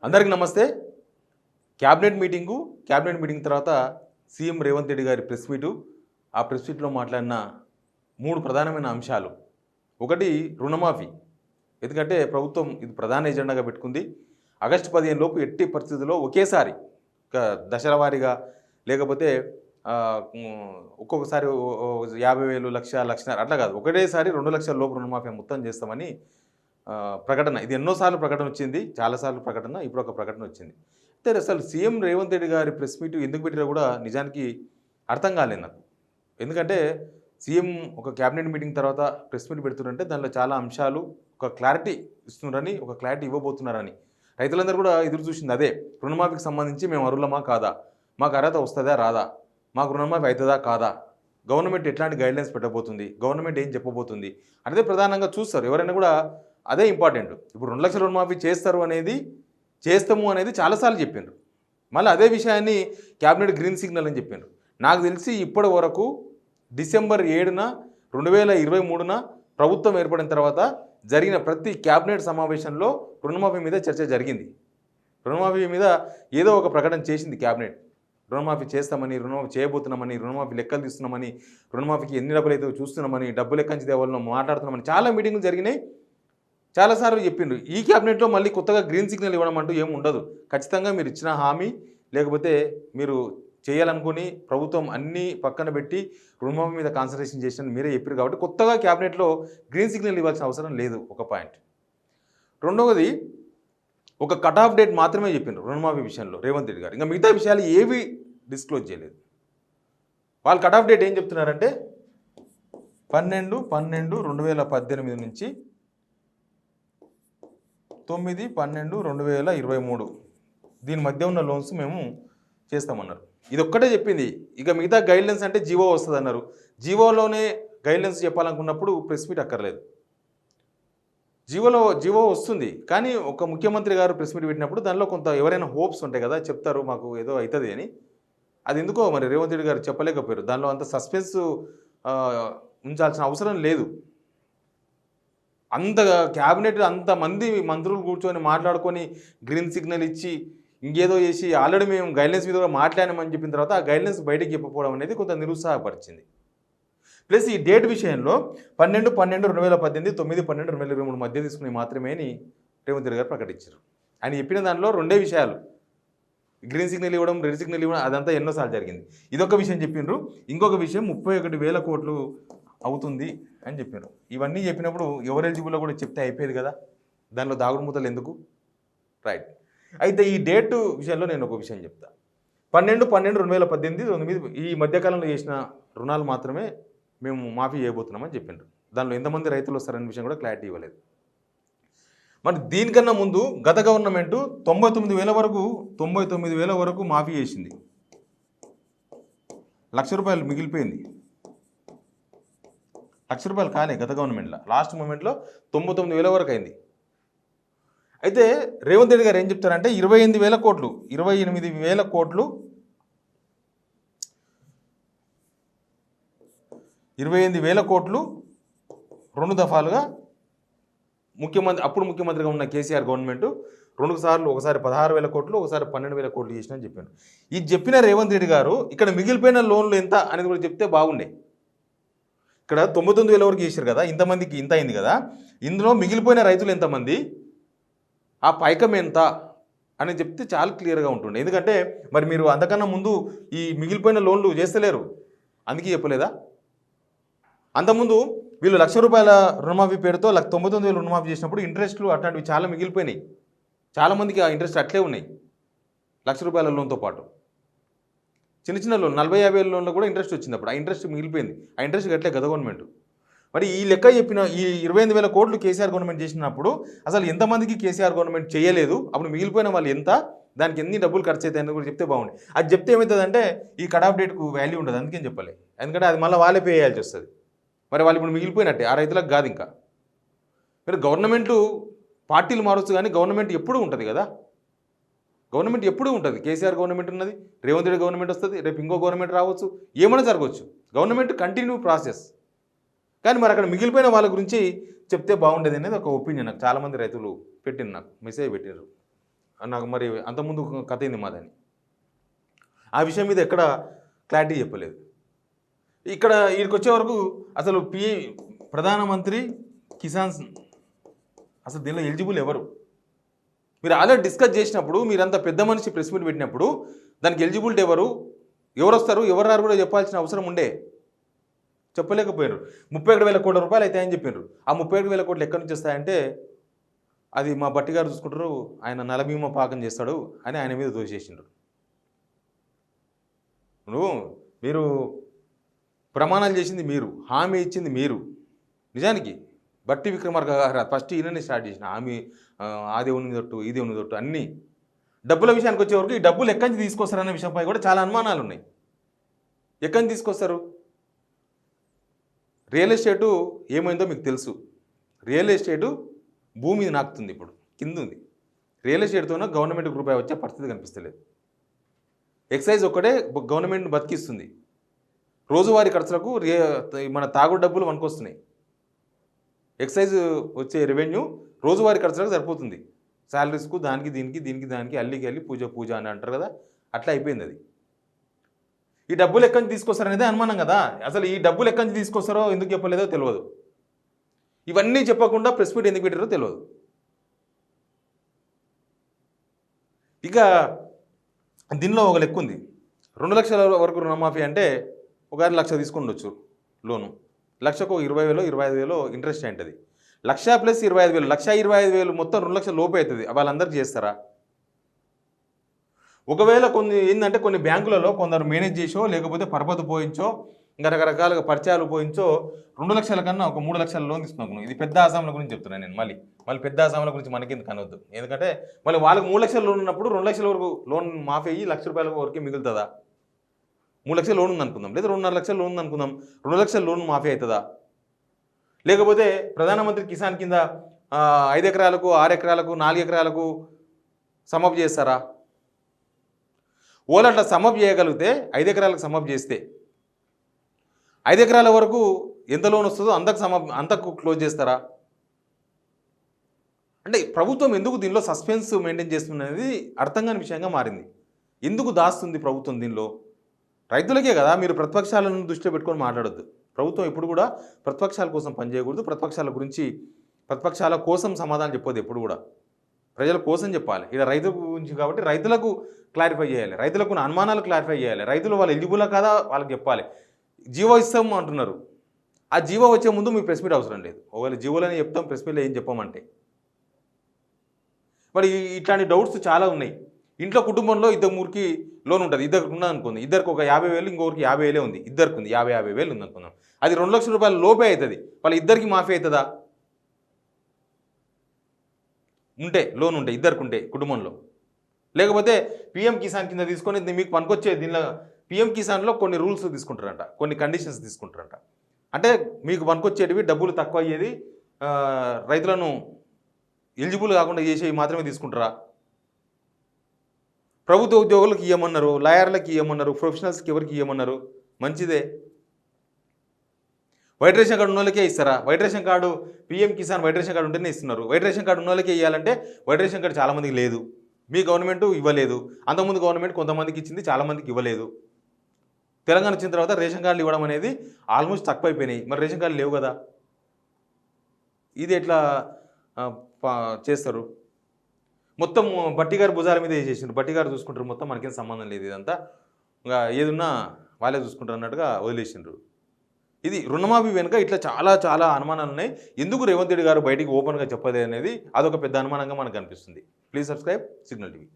అందరికీ నమస్తే. Cabinet meeting తర్వాత సీఎం రేవంత్ రెడ్డి గారి ప్రెస్ మీటు. ఆ ప్రెస్ మీట్లో మాట్లాడిన 3 ప్రధానమైన అంశాలు. ఒకటి రుణమాఫీ. ఎందుకంటే ప్రభుత్వం ఇది ప్రధాన ఎజెండాగా పెట్టుకుంది. ఆగస్టు 15 లోపు ఎట్టి పరిస్థితుల్లో ఒకేసారి దశల వారీగా లేకపోతే ఒక్కొక్కసారి 50,000 లక్ష అట్లా కాదు, ఒకటేసారి 2 లక్షల లోపు రుణమాఫీ మొత్తం చేస్తామని ప్రకటన. ఇది ఎన్నోసార్లు ప్రకటన వచ్చింది, చాలాసార్లు ప్రకటన, ఇప్పుడు ఒక ప్రకటన వచ్చింది. అయితే అసలు సీఎం రేవంత్ రెడ్డి గారి ప్రెస్ మీట్ ఎందుకు పెట్టారో కూడా నిజానికి అర్థం కాలేదు నాకు. ఎందుకంటే సీఎం ఒక క్యాబినెట్ మీటింగ్ తర్వాత ప్రెస్ మీట్ పెడుతున్నారంటే దానిలో చాలా అంశాలు ఒక క్లారిటీ ఇస్తున్నారని, ఒక క్లారిటీ ఇవ్వబోతున్నారని రైతులందరూ కూడా ఎదురు చూసింది అదే. రుణమాఫీకి సంబంధించి మేము అర్హులమా కాదా, మాకు అర్హత వస్తుందా రాదా, మాకు రుణమాఫీ అవుతుందా కాదా, గవర్నమెంట్ ఎట్లాంటి గైడ్లైన్స్ పెట్టబోతుంది, గవర్నమెంట్ ఏం చెప్పబోతుంది అనేది ప్రధానంగా చూస్తారు ఎవరైనా కూడా. అదే ఇంపార్టెంట్. ఇప్పుడు 2 లక్షల రుణమాఫీ చేస్తాము అనేది చాలాసార్లు చెప్పిండ్రు. మళ్ళీ అదే విషయాన్ని క్యాబినెట్ గ్రీన్ సిగ్నల్ అని చెప్పిండ్రు. నాకు తెలిసి ఇప్పటి వరకు డిసెంబర్ 7న 2023న ప్రభుత్వం ఏర్పడిన తర్వాత జరిగిన ప్రతి క్యాబినెట్ సమావేశంలో రుణమాఫీ మీద చర్చ జరిగింది. రుణమాఫీ మీద ఏదో ఒక ప్రకటన చేసింది క్యాబినెట్. రుణమాఫీ చేస్తామని, రుణమాఫీ చేయబోతున్నామని, రుణమాఫీ లెక్కలు తీస్తున్నామని, రుణమాఫీకి ఎన్ని డబ్బులు అయితే చూస్తున్నామని, డబ్బు లెక్కంచి దేవాలను మాట్లాడుతున్నామని చాలా మీటింగ్లు జరిగినాయి. చాలాసార్లు చెప్పిండ్రు. ఈ క్యాబినెట్లో మళ్ళీ కొత్తగా గ్రీన్ సిగ్నల్ ఇవ్వడం అంటూ ఏమి ఉండదు. ఖచ్చితంగా మీరు ఇచ్చిన హామీ లేకపోతే మీరు చేయాలనుకుని ప్రభుత్వం అన్నీ పక్కన పెట్టి రుణమాఫీ మీద కాన్సన్ట్రేషన్ చేసిన మీరే చెప్పారు కాబట్టి కొత్తగా క్యాబినెట్లో గ్రీన్ సిగ్నల్ ఇవ్వాల్సిన అవసరం లేదు. ఒక పాయింట్. రెండవది, ఒక కట్ ఆఫ్ డేట్ మాత్రమే చెప్పిండ్రు రుణమాఫీ విషయంలో రేవంత్ రెడ్డి గారు. ఇంకా మిగతా విషయాలు ఏవి డిస్క్లోజ్ చేయలేదు. వాళ్ళు కట్ ఆఫ్ డేట్ ఏం చెప్తున్నారంటే 12/12/2018 నుంచి 9/12/2023 దీని మధ్య ఉన్న లోన్స్ మేము చేస్తామన్నారు. ఇది ఒక్కటే చెప్పింది. ఇక మిగతా గైడ్లైన్స్ అంటే జీవో వస్తుంది అన్నారు. జీవోలోనే గైడ్లైన్స్ చెప్పాలనుకున్నప్పుడు ప్రెస్ మీట్ అక్కర్లేదు. జీవో వస్తుంది, కానీ ఒక ముఖ్యమంత్రి గారు ప్రెస్ మీట్ పెట్టినప్పుడు దానిలో కొంత ఎవరైనా హోప్స్ ఉంటాయి కదా, చెప్తారు మాకు ఏదో అవుతుంది అని. అది ఎందుకో మరి రేవంత్ రెడ్డి గారు చెప్పలేకపోయారు. దానిలో అంత సస్పెన్స్ ఉంచాల్సిన అవసరం లేదు. అంత క్యాబినెట్ అంతమంది మంత్రులు కూర్చొని మాట్లాడుకొని గ్రీన్ సిగ్నల్ ఇచ్చి ఇంకేదో చేసి ఆల్రెడీ మేము గైడ్లైన్స్ మీద కూడా మాట్లాడామని చెప్పిన తర్వాత ఆ గైడ్లైన్స్ బయటకు చెప్పకపోవడం అనేది కొంత నిరుత్సాహపరిచింది. ప్లస్ ఈ డేట్ విషయంలో 12/12/2018, 9/12/2023 మధ్య తీసుకుని మాత్రమే అని రేవంత్ రెడ్డి గారు ప్రకటించారు. ఆయన చెప్పిన దానిలో 2 విషయాలు, గ్రీన్ సిగ్నల్ ఇవ్వడం, రెడ్ సిగ్నల్ ఇవ్వడం, అదంతా ఎన్నోసార్లు జరిగింది. ఇదొక విషయం చెప్పిండ్రు. ఇంకొక విషయం 31,000 కోట్లు అవుతుంది అని చెప్పారు. ఇవన్నీ చెప్పినప్పుడు ఎవరు ఎలిజిబుల్లో కూడా చెప్తే అయిపోయేది కదా, దానిలో దాగుడు మూతలు ఎందుకు? రైట్. అయితే ఈ డేటు విషయంలో నేను ఒక విషయం చెప్తా. 12/12/2018, 9 ఈ మధ్యకాలంలో చేసిన రుణాలు మాత్రమే మేము మాఫీ చేయబోతున్నామని చెప్పిండ్రు. దానిలో ఎంతమంది రైతులు వస్తారనే విషయం కూడా క్లారిటీ ఇవ్వలేదు. మరి దీనికన్నా ముందు గత గవర్నమెంటు 99,000 వరకు మాఫీ చేసింది. ₹1,00,000 మిగిలిపోయింది. ₹1,00,000 కాలే గత గవర్నమెంట్లో. లాస్ట్ మూమెంట్లో 99,000 వరకు అయింది. అయితే రేవంత్ రెడ్డి గారు ఏం చెప్తారంటే 28,000 కోట్లు 28,000 కోట్లు 28,000 కోట్లు 2 దఫాలుగా అప్పుడు ముఖ్యమంత్రిగా ఉన్న కేసీఆర్ గవర్నమెంట్ 2 సార్లు, ఒకసారి 16,000 కోట్లు, ఒకసారి 12,000 కోట్లు చేసినని చెప్పాను. ఇది చెప్పిన రేవంత్ రెడ్డి గారు ఇక్కడ మిగిలిపోయిన లోన్లు ఎంత అనేది కూడా చెప్తే బాగుండే. ఇక్కడ 99,000 వరకు చేశారు కదా, ఇంతమందికి ఇంత అయింది కదా, ఇందులో మిగిలిపోయిన రైతులు ఎంతమంది, ఆ పైకం ఎంత అని చెప్తే చాలా క్లియర్గా ఉంటుండే. ఎందుకంటే మరి మీరు అంతకన్నా ముందు ఈ మిగిలిపోయిన లోన్లు చేస్తలేరు, అందుకే చెప్పలేదా? అంతకుముందు వీళ్ళు ₹1,00,000 రుణమాఫీ పేరుతో 99,000 రుణమాఫీ చేసినప్పుడు ఇంట్రెస్ట్లు అట్లాంటివి చాలా మిగిలిపోయినాయి. చాలామందికి ఆ ఇంట్రెస్ట్ అట్లే ఉన్నాయి. ₹1,00,000 లోన్తో పాటు చిన్న లోన్ 40,000 లోన్లో కూడా ఇంట్రెస్ట్ వచ్చింది. అప్పుడు ఆ ఇంట్రెస్ట్ మిగిలిపోయింది. ఆ ఇంట్రెస్ట్ కట్టలే గత గవర్నమెంట్. మరి ఈ లెక్క చెప్పిన ఈ 28,000 కోట్లు కేసీఆర్ గవర్నమెంట్ చేసినప్పుడు అసలు ఎంతమందికి కేసీఆర్ గవర్నమెంట్ చేయలేదు, అప్పుడు మిగిలిపోయిన వాళ్ళు ఎంత, దానికి ఎన్ని డబ్బులు ఖర్చు అవుతాయని కూడా చెప్తే బాగుంది. అది చెప్తే ఏమవుతుందంటే ఈ కట్ ఆఫ్ డేట్కు వాల్యూ ఉండదు. అందుకని చెప్పాలి. ఎందుకంటే అది మళ్ళీ వాళ్ళే పే చేయాల్సి వస్తుంది. మరి వాళ్ళు ఇప్పుడు మిగిలిపోయినట్టే, ఆ రైతులకు కాదు. ఇంకా మీరు గవర్నమెంటు పార్టీలు మారొచ్చు, కానీ గవర్నమెంట్ ఎప్పుడూ ఉంటుంది కదా. గవర్నమెంట్ ఎప్పుడూ ఉంటుంది. కేసీఆర్ గవర్నమెంట్ ఉన్నది, రేవంత్ రెడ్డి గవర్నమెంట్ వస్తుంది, రేపు ఇంకో గవర్నమెంట్ రావచ్చు, ఏమైనా జరగవచ్చు. Government continue process. కానీ మరి అక్కడ మిగిలిపోయిన వాళ్ళ గురించి చెప్తే బాగుండేది అనేది ఒక ఒపీనియన్. నాకు చాలామంది రైతులు నాకు మెసేజ్ పెట్టినారు. నాకు మరి అంతకుముందు కథ ఏంది మాదని. ఆ విషయం మీద ఎక్కడ క్లారిటీ చెప్పలేదు. ఇక్కడ ఈడికొచ్చే వరకు అసలు ప్రధానమంత్రి కిసాన్ అసలు దీనిలో ఎలిజిబుల్ ఎవరు? మీరు ఆల్రెడీ డిస్కస్ చేసినప్పుడు, మీరంత పెద్ద మనిషి ప్రెస్ మీట్ పెట్టినప్పుడు దానికి ఎలిజిబిలిటీ ఎవరు, ఎవరు వస్తారు, ఎవరు రారు కూడా చెప్పాల్సిన అవసరం ఉండే. చెప్పలేకపోయారు. 37,000 కోట్ల రూపాయలు అవుతాయని చెప్పారు. ఆ 37,000 కోట్లు ఎక్కడి నుంచి వస్తాయంటే అది మా బట్టి గారు చూసుకుంటారు, ఆయన నలభీమ పాకం చేస్తాడు అని ఆయన మీద దోషేసిండ్రు. మీరు ప్రమాణాలు చేసింది మీరు, హామీ ఇచ్చింది మీరు. నిజానికి బట్టి విక్రమార్క గారు ఫస్ట్ ఈయననే స్టార్ట్ చేసిన హామీ, ఆ దేవుని తొట్టు ఈ దేవుని తొట్టు అన్నీ. డబ్బుల విషయానికి వచ్చేవరకు ఈ డబ్బులు ఎక్కడి నుంచి తీసుకొస్తారనే విషయంపై కూడా చాలా అనుమానాలు ఉన్నాయి. ఎక్కడి నుంచి తీసుకొస్తారు? రియల్ ఎస్టేటు ఏమైందో మీకు తెలుసు. రియల్ ఎస్టేటు భూమి నాకుతుంది, ఇప్పుడు కింద ఉంది. రియల్ ఎస్టేట్తోనే గవర్నమెంట్కి రూపాయి వచ్చే పరిస్థితి కనిపిస్తలేదు. ఎక్సైజ్ ఒక్కటే గవర్నమెంట్ని బతికిస్తుంది. రోజువారీ ఖర్చులకు మన తాగుడు డబ్బులు వనుకొస్తున్నాయి. ఎక్సైజ్ వచ్చే రెవెన్యూ రోజువారీ ఖర్చులకు సరిపోతుంది. శాలరీస్కు దానికి దీనికి అల్లికి అల్లి పూజ అని అంటారు కదా, అట్లా అయిపోయింది అది. ఈ డబ్బులు ఎక్కడి నుంచి తీసుకొస్తారనేదే అనుమానం కదా. అసలు ఈ డబ్బులు ఎక్కడి నుంచి తీసుకొస్తారో ఎందుకు చెప్పలేదో తెలియదు. ఇవన్నీ చెప్పకుండా ప్రెస్ మీట్ ఎందుకు పెట్టారో తెలియదు. ఇక దీనిలో ఒక లెక్క ఉంది. 2 లక్షల వరకు రుణమాఫీ అంటే ఒక 1 లక్ష తీసుకుండొచ్చు లోను. లక్షకు 20,000 25,000 ఇంట్రెస్ట్ ఉంటుంది. 1,00,000 + 25,000 1,25,000 మొత్తం 2 లక్షల లోపు అవుతుంది. వాళ్ళందరికీ చేస్తారా? ఒకవేళ కొన్ని ఏంటంటే కొన్ని బ్యాంకులలో కొందరు మేనేజ్ చేసో లేకపోతే పరపతి పోయించో ఇంకా రకరకాలుగా పరిచయాలు పోయించో 2 లక్షల కన్నా ఒక 3 లక్షల లోన్ తీసుకున్నాను. ఇది పెద్ద ఆసాముల గురించి చెప్తున్నాను నేను. మళ్ళీ పెద్ద ఆసాముల గురించి మనకి కనవద్దు. ఎందుకంటే మళ్ళీ వాళ్ళకి 3 లక్షల లోన్ ఉన్నప్పుడు 2 లక్షల వరకు లోన్ మాఫీ అయ్యి ₹1,00,000 వరకే మిగులుతుందా? 3 లక్షల లోన్ ఉంది అనుకుందాం, లేదా 2.5 లక్షల లోన్ ఉంది అనుకుందాం. 2 లక్షల లోన్ మాఫీ అవుతుందా? లేకపోతే ప్రధానమంత్రి కిసాన్ కింద 5 ఎకరాలకు 6 ఎకరాలకు 4 ఎకరాలకు సమప్ చేస్తారా? ఓలా అట్లా సమప్ చేయగలిగితే 5 ఎకరాలకు సమప్ చేస్తే 5 ఎకరాల వరకు ఎంత లోన్ వస్తుందో అంతకు క్లోజ్ చేస్తారా? అంటే ప్రభుత్వం ఎందుకు దీనిలో సస్పెన్స్ మెయింటైన్ చేస్తున్నది అర్థం కాని విషయంగా మారింది. ఎందుకు దాస్తుంది ప్రభుత్వం దీనిలో? రైతులకే కదా. మీరు ప్రతిపక్షాలను దృష్టిలో పెట్టుకొని మాట్లాడొద్దు. ప్రభుత్వం ఎప్పుడు కూడా ప్రతిపక్షాల కోసం పనిచేయకూడదు. ప్రతిపక్షాల కోసం సమాధానం చెప్పొద్దు. ఎప్పుడు కూడా ప్రజల కోసం చెప్పాలి. ఇక్కడ రైతుల గురించి కాబట్టి రైతులకు క్లారిఫై చేయాలి, రైతులకు అనుమానాలు క్లారిఫై చేయాలి. రైతులు వాళ్ళు ఎలిజిబులా కాదా వాళ్ళకి చెప్పాలి. జీవో ఇస్తాం అంటున్నారు. ఆ జీవో వచ్చే ముందు మీ ప్రెస్ మీట్ అవసరం లేదు. ఒకవేళ జీవోలని చెప్తాం, ప్రెస్ మీట్లో ఏం చెప్పామంటే మరి ఇట్లాంటి డౌట్స్ చాలా ఉన్నాయి. ఇంట్లో కుటుంబంలో 2-3కి లోన్ ఉంటుంది. ఇద్దరికి ఉన్నది అనుకుంది. ఇద్దరికి ఒక 50,000, ఇంకొకరికి 50,000 ఉంది. ఇద్దరికి ఉంది 50,000 ఉంది అనుకుందాం. అది 2 లక్షల రూపాయల లోపే అవుతుంది. వాళ్ళ ఇద్దరికి మాఫీ అవుతుందా? లోన్ ఉంటే ఇద్దరికి ఉంటే కుటుంబంలో. లేకపోతే PM కిసాన్ కింద తీసుకొని మీకు పనికొచ్చే దీనిలో PM కిసాన్లో కొన్ని రూల్స్ తీసుకుంటారంట, కొన్ని కండిషన్స్ తీసుకుంటారంట. అంటే మీకు పనికొచ్చేటివి డబ్బులు తక్కువ అయ్యేది, రైతులను ఎలిజిబుల్ కాకుండా చేసేవి మాత్రమే తీసుకుంటారా? ప్రభుత్వ ఉద్యోగులకు ఇవ్వమన్నారు, లాయర్లకు ఇవ్వమన్నారు, ప్రొఫెషనల్స్కి ఎవరికి ఇవ్వమన్నారు? మంచిదే. వైట్ రేషన్ కార్డు ఉన్న వాళ్ళకే ఇస్తారా? White ration card PM Kisan white ration card ఉంటేనే ఇస్తున్నారు. వైట్ రేషన్ కార్డు ఉన్న వాళ్ళకే ఇవ్వాలంటే వైట్ రేషన్ కార్డు చాలామందికి లేదు. మీ గవర్నమెంట్ ఇవ్వలేదు. అంతకుముందు గవర్నమెంట్ కొంతమందికి ఇచ్చింది, చాలామందికి ఇవ్వలేదు. తెలంగాణ వచ్చిన తర్వాత రేషన్ కార్డులు ఇవ్వడం అనేది ఆల్మోస్ట్ తక్కువైపోయినాయి. మరి రేషన్ కార్డులు లేవు కదా. ఇది ఎట్లా చేస్తారు? మొత్తం బట్టి గారు భుజాల మీద వేసేసిండ్రు. బట్టి గారు చూసుకుంటారు మొత్తం, మనకేం సంబంధం లేదు. ఇదంతా ఇంకా ఏదున్నా వాళ్ళే చూసుకుంటారు అన్నట్టుగా వదిలేసిండ్రు. ఇది రుణమాఫీ వెనుక ఇట్లా చాలా అనుమానాలు ఉన్నాయి. ఎందుకు రేవంత్ రెడ్డి గారు బయటికి ఓపెన్గా చెప్పదే అనేది అదొక పెద్ద అనుమానంగా మనకు కనిపిస్తుంది. Please subscribe signal TV.